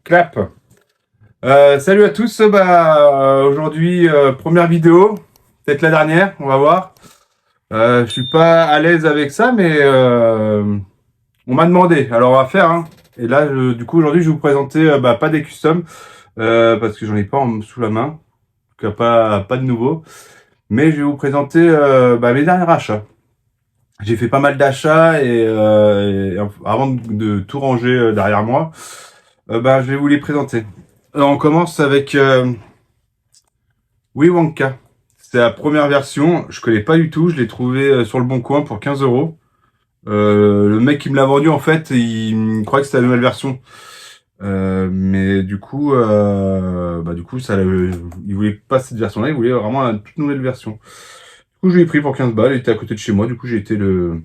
Clap. Salut à tous. Aujourd'hui, première vidéo, peut-être la dernière, on va voir. Je suis pas à l'aise avec ça, mais on m'a demandé. Alors on va faire. Hein. Et là, du coup, aujourd'hui, je vais vous présenter pas des customs parce que j'en ai pas sous la main, donc pas de nouveau. Mais je vais vous présenter mes derniers achats. J'ai fait pas mal d'achats et avant de tout ranger derrière moi, je vais vous les présenter. Alors, on commence avec Willy Wonka. C'est la première version. Je connais pas du tout. Je l'ai trouvé sur le Bon Coin pour 15 euros. Le mec qui me l'a vendu, en fait, il croyait que c'était la nouvelle version. Mais du coup, il voulait pas cette version-là. Il voulait vraiment la toute nouvelle version. Du coup, je l'ai pris pour 15 balles. Il était à côté de chez moi. Du coup, j'ai été le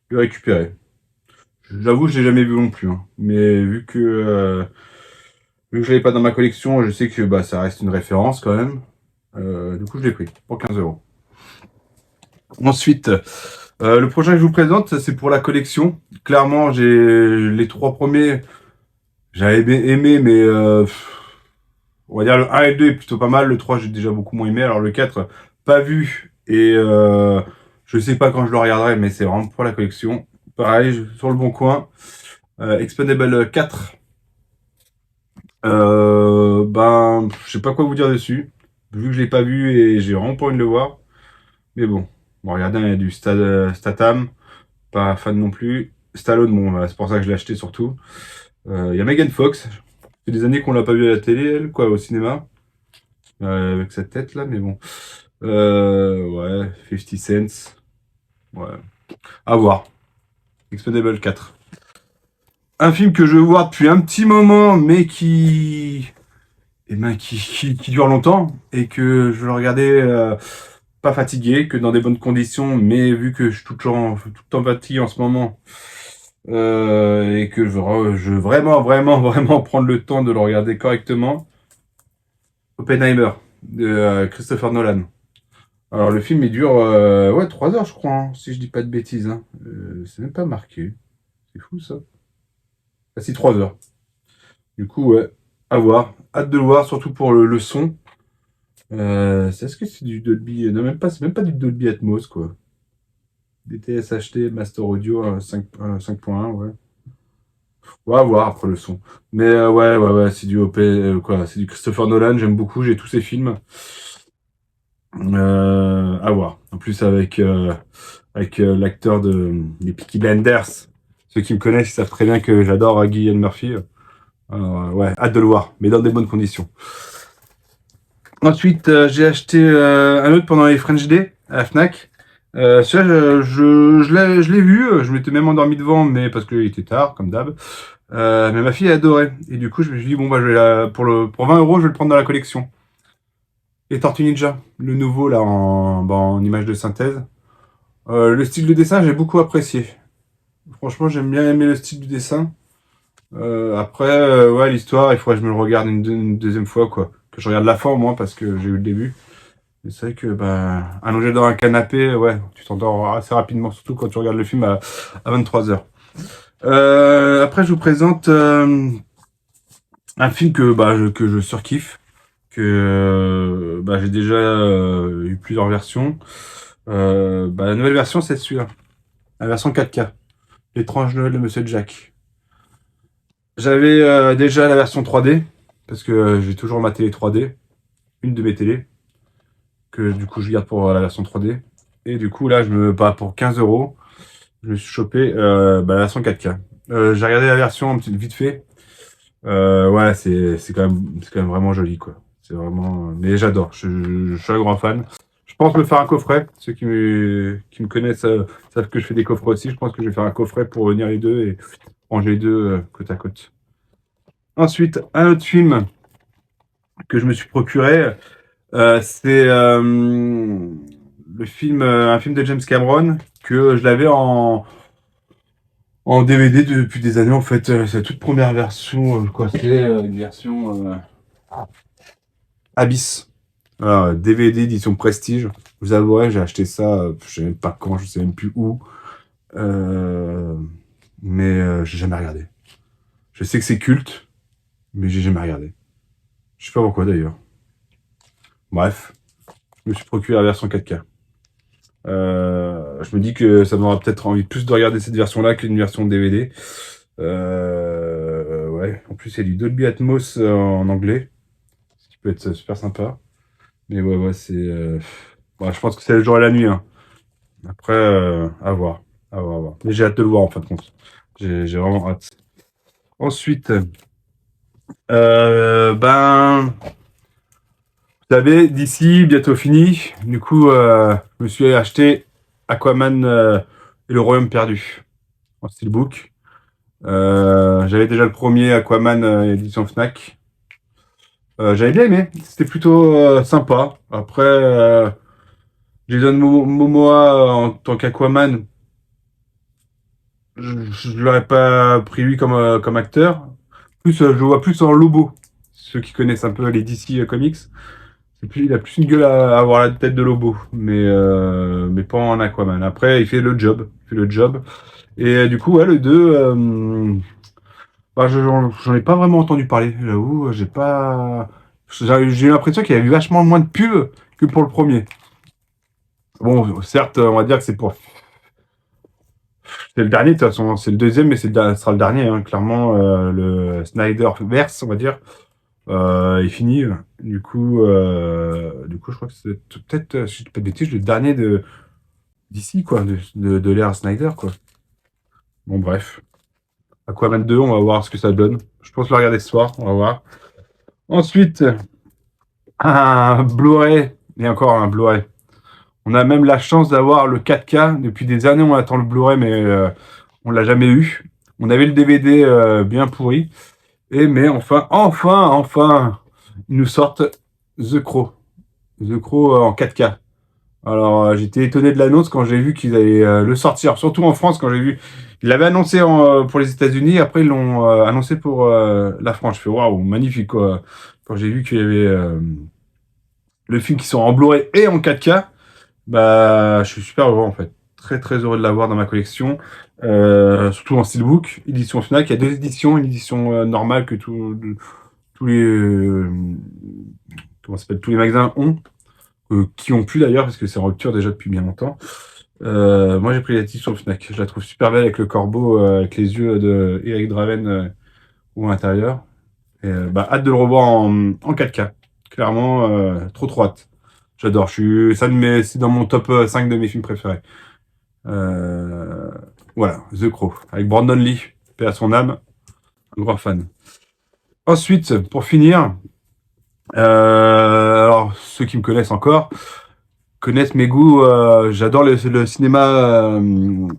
récupérer. J'avoue, je l'ai jamais vu non plus. Hein. Mais vu que je l'avais pas dans ma collection, je sais que ça reste une référence quand même. Du coup, je l'ai pris pour 15 euros. Ensuite, le prochain que je vous présente, c'est pour la collection. Clairement, j'ai les trois premiers, j'avais aimé, mais on va dire le 1 et le 2 est plutôt pas mal. Le 3, j'ai déjà beaucoup moins aimé. Alors le 4, pas vu. Et je sais pas quand je le regarderai, mais c'est vraiment pour la collection. Pareil, sur le Bon Coin. Expendable 4. Je sais pas quoi vous dire dessus. Vu que je l'ai pas vu et j'ai vraiment pas envie de le voir. Mais bon, regardez, il y a du Statham, pas fan non plus. Stallone, c'est pour ça que je l'ai acheté surtout. Il y a Megan Fox. Ça fait des années qu'on l'a pas vu à la télé, elle, quoi, au cinéma. Avec sa tête là, mais bon. Ouais, 50 Cents. Ouais. À voir. Expendable 4. Un film que je vois depuis un petit moment, mais qui dure longtemps et que je le regardais pas fatigué, que dans des bonnes conditions, mais vu que je suis tout le temps fatigué en ce moment et que je veux vraiment, vraiment, vraiment prendre le temps de le regarder correctement, Oppenheimer de Christopher Nolan. Alors le film il dure 3 heures je crois, hein, si je dis pas de bêtises. Hein. C'est même pas marqué. C'est fou ça. Ah si, 3 heures. Du coup, ouais, à voir. Hâte de le voir, surtout pour le son. Est-ce que c'est du Dolby? Non, même pas, c'est même pas du Dolby Atmos, quoi. DTS HT, Master Audio 5.1, ouais. On va voir après le son. Mais ouais, c'est du c'est du Christopher Nolan, j'aime beaucoup, j'ai tous ses films. À voir. En plus avec l'acteur des Peaky Blinders. Ceux qui me connaissent, ils savent très bien que j'adore Cillian Murphy. Alors, ouais, hâte de le voir, mais dans des bonnes conditions. Ensuite, j'ai acheté un autre pendant les French Day à la Fnac. Celui-là, je l'ai vu, je m'étais même endormi devant, mais parce qu'il était tard, comme d'hab. Mais ma fille a adoré. Et du coup, je me suis dit, je vais pour 20 euros, je vais le prendre dans la collection. Et Tortue Ninja, le nouveau, là, en image de synthèse. Le style de dessin, j'ai beaucoup apprécié. Franchement, j'aime bien aimer le style du dessin. Après, ouais, l'histoire, il faudrait que je me le regarde une deuxième fois, quoi. Que je regarde la fin, au moins, parce que j'ai eu le début. Mais c'est vrai que, allongé dans un canapé, ouais, tu t'endors assez rapidement, surtout quand tu regardes le film à 23 heures. Après, je vous présente un film que je surkiffe, que j'ai déjà eu plusieurs versions. La nouvelle version, c'est celui-là, la version 4K, L'étrange Noël de Monsieur Jack. J'avais déjà la version 3D, parce que j'ai toujours ma télé 3D, une de mes télés, que du coup je garde pour la version 3D. Et du coup là, pour 15 euros, je me suis chopé la version 4K. J'ai regardé la version un petit vite fait. Ouais, c'est quand même vraiment joli quoi. C'est vraiment. Mais j'adore. Je suis un grand fan. Je pense me faire un coffret. Ceux qui me connaissent savent que je fais des coffrets aussi. Je pense que je vais faire un coffret pour unir les deux et ranger les deux côte à côte. Ensuite, un autre film que je me suis procuré, c'est un film de James Cameron que je l'avais en DVD depuis des années en fait. C'est la toute première version, une version Abyss. Alors, DVD édition Prestige. Je vous avouerai, j'ai acheté ça, je sais même pas quand, je sais même plus où. Mais j'ai jamais regardé. Je sais que c'est culte, mais j'ai jamais regardé. Je sais pas pourquoi d'ailleurs. Bref, je me suis procuré la version 4K. Je me dis que ça m'aura peut-être envie plus de regarder cette version-là qu'une version DVD. Ouais, en plus il y a du Dolby Atmos en anglais, ce qui peut être super sympa. Mais ouais, c'est... bon, je pense que c'est le jour et la nuit, hein. Après, à voir. À voir, à voir. Mais j'ai hâte de le voir en fin de compte. J'ai vraiment hâte. Ensuite, ben... Vous savez, d'ici, bientôt fini. Du coup, je me suis acheté Aquaman et le Royaume perdu en steelbook. J'avais déjà le premier Aquaman édition Fnac. J'avais bien aimé, c'était plutôt sympa. Après, Jason Momoa en tant qu'Aquaman, je l'aurais pas pris lui comme acteur. Plus, je vois plus en Lobo. Ceux qui connaissent un peu les DC Comics, il a plus une gueule à avoir la tête de Lobo, mais pas en Aquaman. Après, il fait le job, Et du coup, ouais, le 2, bah, j'en ai pas vraiment entendu parler, j'avoue. J'ai pas. J'ai eu l'impression qu'il y avait vachement moins de pubs que pour le premier. Bon, certes, on va dire que c'est le dernier, de toute façon. C'est le deuxième, mais ce sera le dernier, hein. Clairement, le Snyderverse, on va dire, est fini. Du coup, je crois que c'est peut-être, si je dis pas de bêtises, le dernier d'ici, quoi, de l'ère Snyder, quoi. Bon, bref. Aquaman 2, on va voir ce que ça donne. Je pense le regarder ce soir, on va voir. Ensuite, un Blu-ray, et encore un Blu-ray. On a même la chance d'avoir le 4K. Depuis des années, on attend le Blu-ray, mais on l'a jamais eu. On avait le DVD bien pourri. Mais enfin, ils nous sortent The Crow. The Crow en 4K. Alors, j'étais étonné de l'annonce quand j'ai vu qu'ils allaient le sortir. Surtout en France, quand j'ai vu. Ils l'avaient annoncé pour les États-Unis. Après, ils l'ont annoncé pour la France. Je fais waouh, magnifique, quoi. Quand j'ai vu qu'il y avait le film qui sort en Blu-ray et en 4K, bah, je suis super heureux en fait. Très très heureux de l'avoir dans ma collection. Surtout en steelbook, édition Fnac. Il y a deux éditions, une édition normale que tous les comment ça s'appelle, tous les magasins ont, qui ont plus d'ailleurs parce que c'est en rupture déjà depuis bien longtemps. Moi j'ai pris l'édition Fnac. Je la trouve super belle avec le corbeau, avec les yeux de Eric Draven à l'intérieur. Bah, hâte de le revoir en 4K. Clairement, trop hâte. J'adore. C'est dans mon top 5 de mes films préférés. Euh, voilà, The Crow, avec Brandon Lee, paix à son âme, un grand fan. Ensuite, pour finir, alors ceux qui me connaissent encore connaissent mes goûts. J'adore le cinéma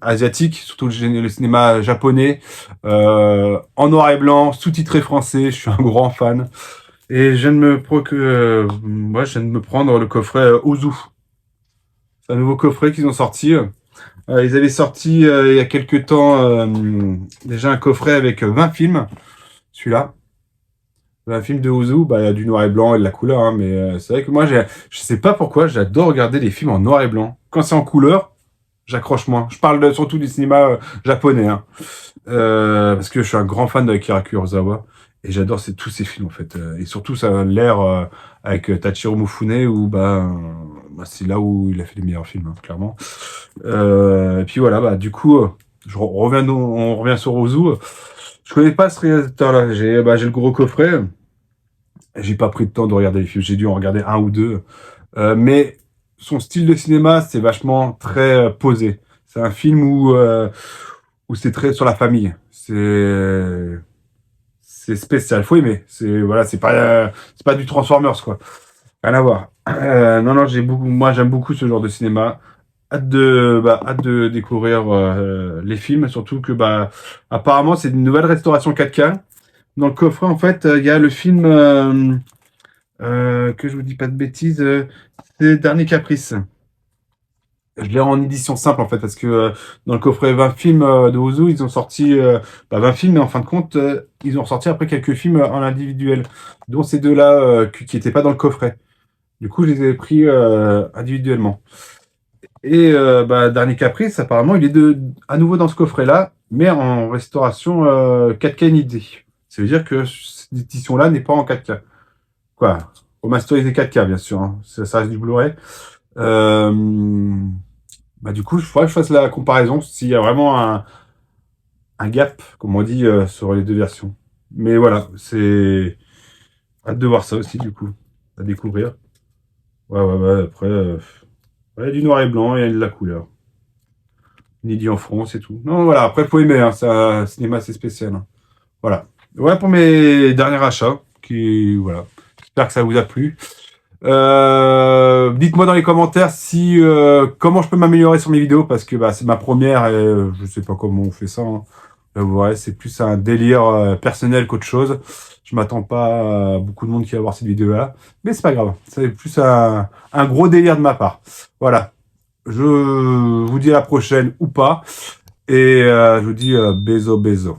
asiatique, surtout le cinéma japonais, en noir et blanc, sous-titré français. Je suis un grand fan. Et je viens de me prendre le coffret Ozu. C'est un nouveau coffret qu'ils ont sorti. Ils avaient sorti il y a quelques temps déjà un coffret avec 20 films. Celui-là. 20 films de Ozu, bah, il y a du noir et blanc et de la couleur, hein, mais c'est vrai que moi, je sais pas pourquoi, j'adore regarder les films en noir et blanc. Quand c'est en couleur, j'accroche moins. Je parle surtout du cinéma japonais, hein. Parce que je suis un grand fan d'Akira Kurosawa. Et j'adore tous ces films en fait. Et surtout ça a l'air avec Tachiro Mifune où c'est là où il a fait les meilleurs films, hein, clairement. Et puis voilà, bah du coup, on revient sur Ozu. Je connais pas ce réalisateur-là. J'ai le gros coffret. J'ai pas pris le temps de regarder les films. J'ai dû en regarder un ou deux. Mais son style de cinéma, c'est vachement très posé. C'est un film où c'est très sur la famille. C'est spécial. Faut aimer. C'est pas du Transformers quoi. Rien à voir. Non, non, moi j'aime beaucoup ce genre de cinéma. Hâte de découvrir les films, surtout que apparemment c'est une nouvelle restauration 4K. Dans le coffret, en fait, il y a le film que je vous dis pas de bêtises, c'est Dernier Caprice. Je l'ai en édition simple en fait parce que dans le coffret 20 films de Ozu, ils ont sorti 20 films, mais en fin de compte, ils ont sorti après quelques films en individuel, dont ces deux-là qui n'étaient pas dans le coffret. Du coup, je les ai pris individuellement. Et Dernier Caprice, apparemment, il est à nouveau dans ce coffret-là, mais en restauration 4K ND. Ça veut dire que cette édition-là n'est pas en 4K. Quoi, remasterisé 4K, bien sûr, hein. Ça reste du Blu-ray. Bah, du coup, il faudrait que je fasse la comparaison s'il y a vraiment un gap, comme on dit, sur les deux versions. Mais voilà, c'est hâte de voir ça aussi, du coup, à découvrir. Ouais, après, il y a du noir et blanc, il y a de la couleur. Inédit en France et tout. Non, voilà, après, faut aimer, hein, c'est un cinéma assez spécial, hein. Voilà. Voilà pour mes derniers achats, voilà. J'espère que ça vous a plu. Dites-moi dans les commentaires si comment je peux m'améliorer sur mes vidéos parce que bah, c'est ma première et je sais pas comment on fait ça, hein. Là, vous verrez, c'est plus un délire personnel qu'autre chose. Je m'attends pas à beaucoup de monde qui va voir cette vidéo-là, mais c'est pas grave. C'est plus un gros délire de ma part. Voilà. Je vous dis à la prochaine ou pas et je vous dis beso beso.